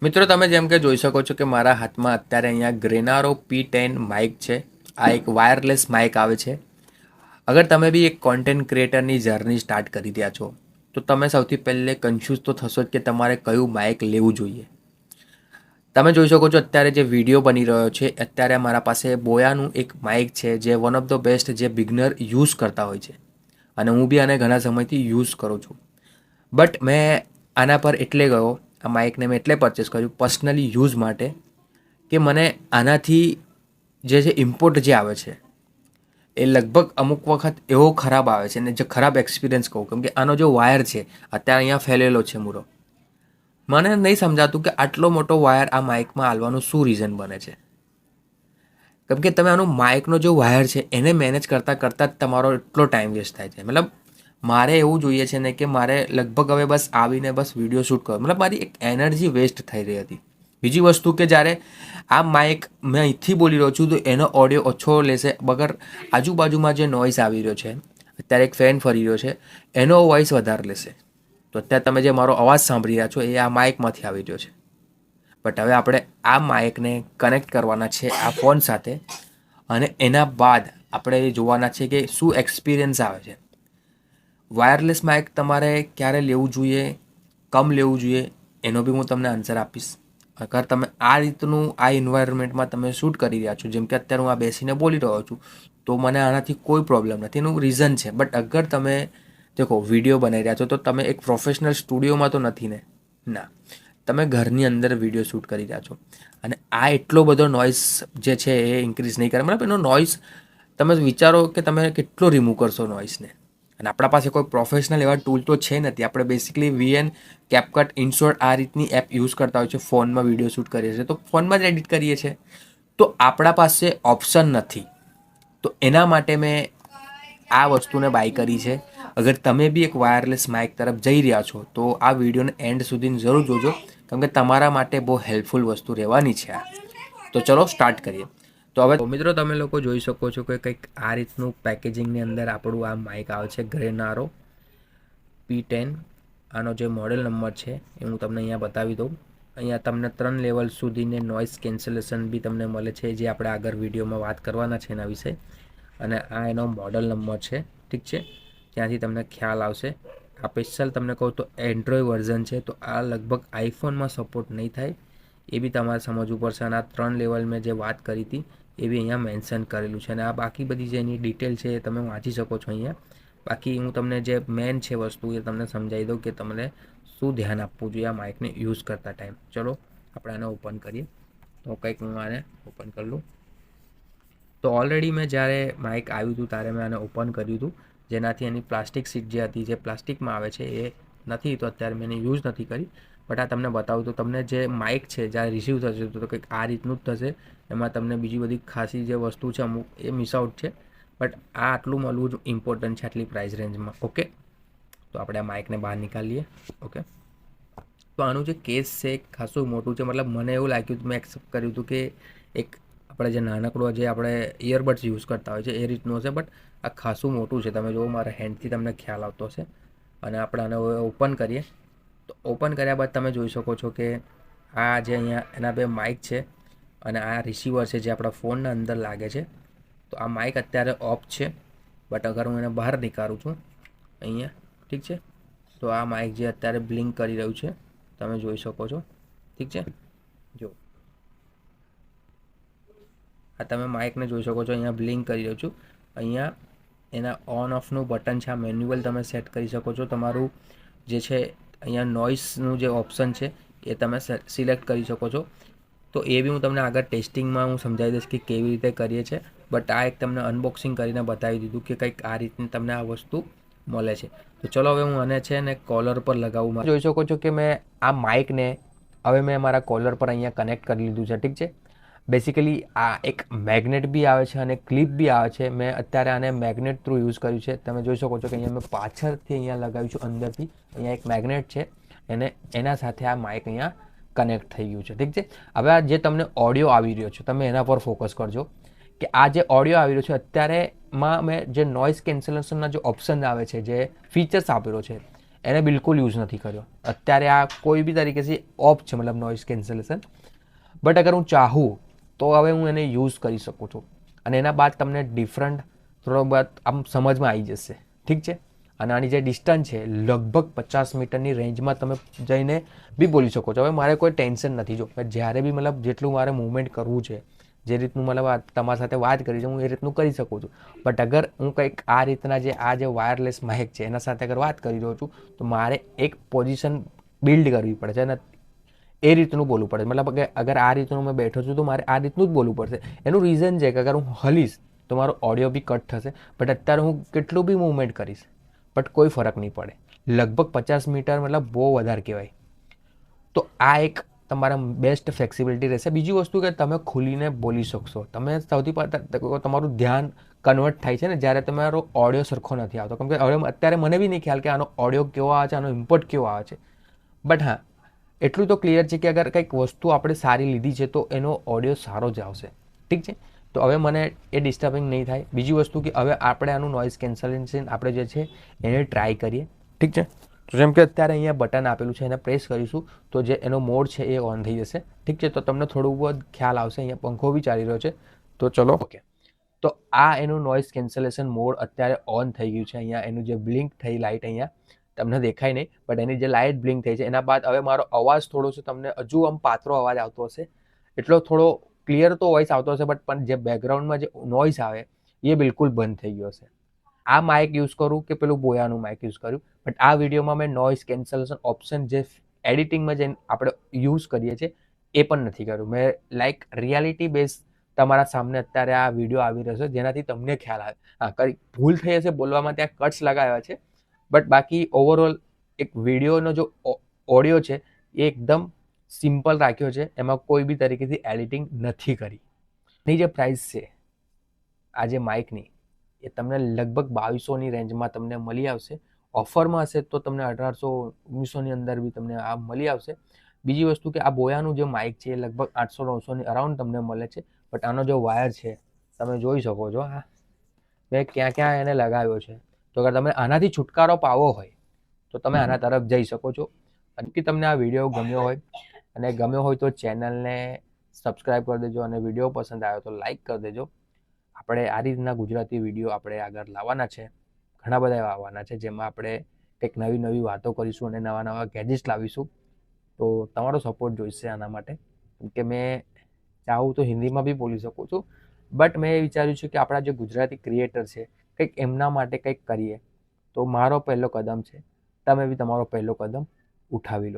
મિત્રો તમે જેમ કે જોઈ શકો છો કે મારા હાથમાં અત્યારે અહીંયા ગ્રેનારો P10 માઇક છે. આ એક વાયરલેસ માઇક આવે છે. અગર તમે બી એક કોન્ટેન્ટ ક્રિએટરની જર્ની સ્ટાર્ટ કરી રહ્યા છો તો તમે સૌથી પહેલે કન્ફ્યુઝ તો થશો જ કે તમારે કયું માઇક લેવું જોઈએ. તમે જોઈ શકો છો અત્યારે જે વિડીયો બની રહ્યો છે અત્યારે મારા પાસે બોયાનું એક માઇક છે જે વન ઓફ ધ બેસ્ટ જે બિગનર યુઝ કરતા હોય છે અને હું બી આને ઘણા સમયથી યુઝ કરું છું. બટ મેં આના પર એટલે ગયો, આ માઇકને મેં એટલે પરચેસ કર્યું પર્સનલી યુઝ માટે કે મને આનાથી જે ઇમ્પોર્ટ જે આવે છે એ લગભગ અમુક વખત એવો ખરાબ આવે છે ને જે ખરાબ એક્સપિરિયન્સ કહું કેમ કે આનો જો વાયર છે અત્યારે અહીંયા ફેલેલો છે મૂરો. મને નહીં સમજાતું કે આટલો મોટો વાયર આ માઇકમાં હાલવાનું શું રીઝન બને છે. કેમ કે તમે આનું માઇકનો જો વાયર છે એને મેનેજ કરતાં કરતાં જ તમારો એટલો ટાઈમ વેસ્ટ થાય છે. મતલબ મારે એવું જોઈએ છે ને કે મારે લગભગ હવે બસ આવીને બસ વિડીયો શૂટ કરો, મતલબ મારી એક એનર્જી વેસ્ટ થઈ રહી હતી. બીજી વસ્તુ કે જ્યારે આ માઇક મેં અહીંથી બોલી રહ્યો છું તો એનો ઓડિયો ઓછો લેશે વગર આજુબાજુમાં જે નોઇઝ આવી રહ્યો છે, અત્યારે એક ફેન ફરી રહ્યો છે એનો વોઇસ વધારે લેશે. તો અત્યારે તમે જે મારો અવાજ સાંભળી રહ્યા છો એ આ માઇકમાંથી આવી રહ્યો છે. બટ હવે આપણે આ માઇકને કનેક્ટ કરવાના છે આ ફોન સાથે અને એના બાદ આપણે જોવાના છે કે શું એક્સપિરિયન્સ આવે છે. વાયરલેસ માઇક તમારે ક્યારે લેવું જોઈએ, કમ લેવું જોઈએ એનો બી હું તમને આન્સર આપીશ. અગર તમે આ રીતનું આ એન્વાયરમેન્ટમાં તમે શૂટ કરી રહ્યા છો જેમ કે અત્યારે હું આ બેસીને બોલી રહ્યો છું તો મને આનાથી કોઈ પ્રોબ્લેમ નથી, એનું રીઝન છે. બટ અગર તમે દેખો વિડીયો બનાવી રહ્યા છો તો તમે એક પ્રોફેશનલ સ્ટુડિયોમાં તો નથી ને, ના, તમે ઘરની અંદર વિડીયો શૂટ કરી રહ્યા છો અને આ એટલો બધો નોઇઝ જે છે એ ઇન્ક્રીઝ નહીં કરે. મતલબ એનો નોઇઝ તમે વિચારો કે તમે કેટલો રિમૂવ કરશો નોઇઝને. અને આપણા પાસે કોઈ પ્રોફેશનલ એવા ટૂલ તો છે નથી. આપણે બેસિકલી VN, કેપકટ, ઇનશોર્ટ આ રીતની એપ યુઝ કરતા હોય છે. ફોનમાં વિડીયો શૂટ કરીએ છીએ તો ફોનમાં જ એડિટ કરીએ છીએ તો આપણા પાસે ઓપ્શન નથી. તો એના માટે મેં આ વસ્તુને બાય કરી છે. અગર તમે બી એક વાયરલેસ માઇક તરફ જઈ રહ્યા છો તો આ વિડીયોને એન્ડ સુધી જરૂર જોજો કેમ કે તમારા માટે બહુ હેલ્પફુલ વસ્તુ રહેવાની છે આ. તો ચલો સ્ટાર્ટ કરીએ. તો હવે મિત્રો તમે લોકો જોઈ શકો છો કે કંઈક આ રીતનું પેકેજિંગની અંદર આપણું આ માઇક આવે છે ગ્રેનારો P10. આનો જે મોડેલ નંબર છે એ હું તમને અહીંયા બતાવી દઉં. અહીંયા તમને 3 લેવલ સુધીને નોઇઝ કેન્સલેશન બી તમને મળે છે જે આપણે આગળ વિડીયોમાં વાત કરવાના છે એના વિશે. અને આ એનો મોડલ નંબર છે, ઠીક છે, ત્યાંથી તમને ખ્યાલ આવશે. આ સ્પેશિયલ તમને કહું તો એન્ડ્રોઈડ વર્ઝન છે તો આ લગભગ આઈફોનમાં સપોર્ટ નહીં થાય એ બી તમારે સમજવું પડશે. અને આ 3 લેવલ મેં જે વાત કરી હતી એ બી અહીંયા મેન્શન કરેલું છે અને આ બાકી બધી જે એની ડિટેલ છે એ તમે વાંચી શકો છો અહીંયા. બાકી હું તમને જે મેન છે વસ્તુ એ તમને સમજાવી દઉં કે તમને શું ધ્યાન આપવું જોઈએ આ માઇકને યુઝ કરતા ટાઈમ. ચલો આપણે આને ઓપન કરીએ. તો કંઈક હું આને ઓપન કરી લઉં. તો ઓલરેડી મેં જ્યારે માઇક આવ્યું હતું ત્યારે મેં આને ઓપન કર્યું હતું જેનાથી એની પ્લાસ્ટિક સીટ જે હતી જે પ્લાસ્ટિકમાં આવે છે એ નથી તો અત્યારે મેં એને યુઝ નથી કરી. બટ આ તમને બતાવું તો તમને જે માઇક છે જ્યારે રિસીવ થશે તો કંઈક આ રીતનું જ થશે. એમાં તમને બીજી બધી ખાસી જે વસ્તુ છે અમુક એ મિસ આઉટ છે બટ આ આટલું મળવું જ ઇમ્પોર્ટન્ટ છે આટલી પ્રાઇસ રેન્જમાં. ઓકે, તો આપણે આ માઇકને બહાર નીકાળીએ. ઓકે, તો આનું જે કેસ છે ખાસું મોટું છે. મતલબ મને એવું લાગ્યું મેં એક્સેપ્ટ કર્યું હતું કે એક આપણે જે નાનકડો જે આપણે ઇયરબડ્સ યુઝ કરતા હોય છે એ રીતનું હશે બટ આ ખાસું મોટું છે. તમે જુઓ મારા હેન્ડથી તમને ખ્યાલ આવતો હશે. અને આપણે આને ઓપન કરીએ તો ઓપન કર્યા બાદ તમે જોઈ શકો છો કે આ જે અહીંયા એના બે માઇક છે અને આ રિસીવર છે જે આપણા ફોનના અંદર લાગે છે. તો આ માઇક અત્યારે ઓફ છે બટ અગર હું એને બહાર નીકાળું છું અહીંયા, ઠીક છે, તો આ માઇક જે અત્યારે બ્લિંક કરી રહ્યું છે તમે જોઈ શકો છો, ઠીક છે. જો આ તમે માઇકને જોઈ શકો છો અહીંયા બ્લિંક કરી રહ્યો છું. અહીંયા એના ઓન ઓફનું બટન છે, આ મેન્યુઅલ તમે સેટ કરી શકો છો. તમારું જે છે અહીંયા નોઇસનું જે ઓપ્શન છે એ તમે સિલેક્ટ કરી શકો છો. તો એ બી હું તમને આગળ ટેસ્ટિંગમાં હું સમજાવી દઈશ કે કેવી રીતે કરીએ છીએ. બટ આ એક તમને અનબોક્સિંગ કરીને બતાવી દીધું કે કંઈક આ રીતની તમને આ વસ્તુ મળે છે. તો ચલો હવે હું આને છે ને કોલર પર લગાવું. જોઈ શકો છો કે મેં આ માઇકને હવે મેં મારા કોલર પર અહીંયા કનેક્ટ કરી લીધું છે, ઠીક છે. બેસિકલી આ એક મેગ્નેટ બી આવે છે અને ક્લિપ બી આવે છે. મેં અત્યારે આને મેગ્નેટ થ્રુ યુઝ કર્યું છે. તમે જોઈ શકો છો કે અહીંયા મેં પાછળથી અહીંયા લગાવ્યું છું અંદરથી. અહીંયા એક મેગ્નેટ છે અને એના સાથે આ માઇક અહીંયા કનેક્ટ થઈ ગયું છે, ઠીક છે. હવે આ જે તમને ઓડિયો આવી રહ્યો છે તમે એના પર ફોકસ કરજો કે આ જે ઓડિયો આવી રહ્યો છે અત્યારેમાં મેં જે નોઇઝ કેન્સલેશનના જે ઓપ્શન આવે છે જે ફીચર્સ આપેલો છે એને બિલકુલ યુઝ નથી કર્યો. અત્યારે આ કોઈ બી તરીકેથી ઓફ છે, મતલબ નોઇઝ કેન્સલેશન. બટ અગર હું ચાહું તો હવે હું એને યુઝ કરી શકું છું, અને એના બાદ તમને ડિફરન્ટ થોડો બાદ આમ સમજમાં આવી જશે. ઠીક છે. અને આની જે ડિસ્ટન્સ છે લગભગ 50 મીટરની રેન્જમાં તમે જઈને બી બોલી શકો છો. હવે મારે કોઈ ટેન્શન નથી. જો જ્યારે બી મતલબ જેટલું મારે મૂવમેન્ટ કરવું છે, જે રીતનું મતલબ તમારી સાથે વાત કરી છે હું એ રીતનું કરી શકું છું. બટ અગર હું કંઈક આ રીતના જે વાયરલેસ માઇક છે એના સાથે અગર વાત કરી રહ્યો છું તો મારે એક પોઝિશન બિલ્ડ કરવી પડે છે, અને એ રીતનું બોલવું પડે. મતલબ અગર આ રીતનું મેં બેઠો છું તો મારે આ રીતનું જ બોલવું પડશે. એનું રીઝન છે કે અગર હું હલીશ તો મારો ઓડિયો બી કટ થશે. બટ અત્યારે હું કેટલું બી મૂવમેન્ટ કરીશ બટ કોઈ ફરક નહીં પડે. લગભગ 50 મીટર મતલબ બહુ વધારે કહેવાય. તો આ એક તમારા બેસ્ટ ફ્લેક્સિબિલિટી રહેશે. બીજી વસ્તુ કે તમે ખુલીને બોલી શકશો. તમે સૌથી પહેલાં તમારું ધ્યાન કન્વર્ટ થાય છે ને જ્યારે તમારો ઓડિયો સરખો નથી આવતો. કેમ કે હવે અત્યારે મને બી નહીં ખ્યાલ કે આનો ઓડિયો કેવો આવે છે, આનો ઇમ્પોર્ટ કેવો આવે છે. બટ હા, એટલું તો ક્લિયર છે કે અગર કંઈક વસ્તુ આપણે સારી લીધી છે તો એનો ઓડિયો સારો જ આવશે. ઠીક છે. તો હવે મને એ ડિસ્ટર્બિંગ નહીં થાય. બીજી વસ્તુ કે હવે આપણે આનું નોઇઝ કેન્સલેશન આપણે જે છે એને ટ્રાય કરીએ. ઠીક છે. તો જેમ કે અત્યારે અહીંયા બટન આપેલું છે, એને પ્રેસ કરીશું તો જે એનો મોડ છે એ ઓન થઈ જશે. ઠીક છે. તો તમને થોડું બહુ ખ્યાલ આવશે. અહીંયા પંખો બી ચાલી રહ્યો છે. તો ચલો, ઓકે. તો આ એનું નોઇઝ કેન્સલેશન મોડ અત્યારે ઓન થઈ ગયું છે. અહીંયા એનું જે બ્લિંક થઈ લાઇટ અહીંયા તમને દેખાય નહીં, બટ એની જે લાઇટ બ્લિંક થઈ છે એના બાદ હવે મારો અવાજ થોડો છે તમને હજુ આમ પાતળો અવાજ આવતો હશે. એટલો થોડો ક્લિયર તો વોઇસ આવતો હશે, બટ પણ જે બેકગ્રાઉન્ડમાં જે નોઇઝ આવે એ બિલકુલ બંધ થઈ ગયો હશે. આ માઇક યુઝ કરું કે પેલું બોયાનું માઇક યુઝ કર્યું, બટ આ વિડીયોમાં મેં નોઇઝ કેન્સલેશન ઓપ્શન જે એડિટિંગમાં જે આપણે યુઝ કરીએ છીએ એ પણ નથી કર્યું. મેં લાઈક રિયાલિટી બેઝ તમારા સામે અત્યારે આ વિડીયો આવી રહ્યો છે જેનાથી તમને ખ્યાલ આવે. હા, કઈ ભૂલ થઈ હશે બોલવામાં, ત્યાં કટ્સ લગાવ્યા છે, બટ બાકી ઓવરઓલ એક વિડીયોનો જો ઓડિયો છે એ એકદમ સિમ્પલ રાખ્યો છે. એમાં કોઈ બી તરીકેથી એડિટિંગ નથી કરી. એની જે પ્રાઇસ છે આ જે માઇકની એ તમને લગભગ 2200ની રેન્જમાં તમને મળી આવશે. ઓફરમાં હશે તો તમને 1800-1900ની અંદર બી તમને આ મળી આવશે. બીજી વસ્તુ કે આ બોયાનું જે માઇક છે એ લગભગ 800-900ની અરાઉન્ડ તમને મળે છે. બટ આનો જો વાયર છે તમે જોઈ શકો છો. હા, મેં ક્યાં ક્યાં એને લગાવ્યો છે. તો અગર તમે આનાથી છુટકારો પાવો હોય તો તમે આના તરફ જઈ શકો છો. અને તમને આ વિડીયો ગમ્યો હોય અને ગમ્યો હોય તો ચેનલને સબસ્ક્રાઈબ કરી દેજો, અને વિડીયો પસંદ આવ્યો તો લાઈક કરી દેજો. આપણે આ રીતના ગુજરાતી વિડીયો આપણે આગળ લાવવાના છે, ઘણા બધા એવા આવવાના છે જેમાં આપણે કંઈક નવી નવી વાતો કરીશું અને નવા નવા ગેજેટ્સ લાવીશું. તો તમારો સપોર્ટ જોઈશે આના માટે. કેમ કે મેં ચાહું તો હિન્દીમાં બી બોલી શકું છું, બટ મેં એ વિચાર્યું છે કે આપણા જે ગુજરાતી ક્રિએટર છે કંઈક એમના માટે કંઈક કરીએ. તો મારો પહેલો કદમ છે, તમે બી તમારો પહેલો કદમ ઉઠાવી લો.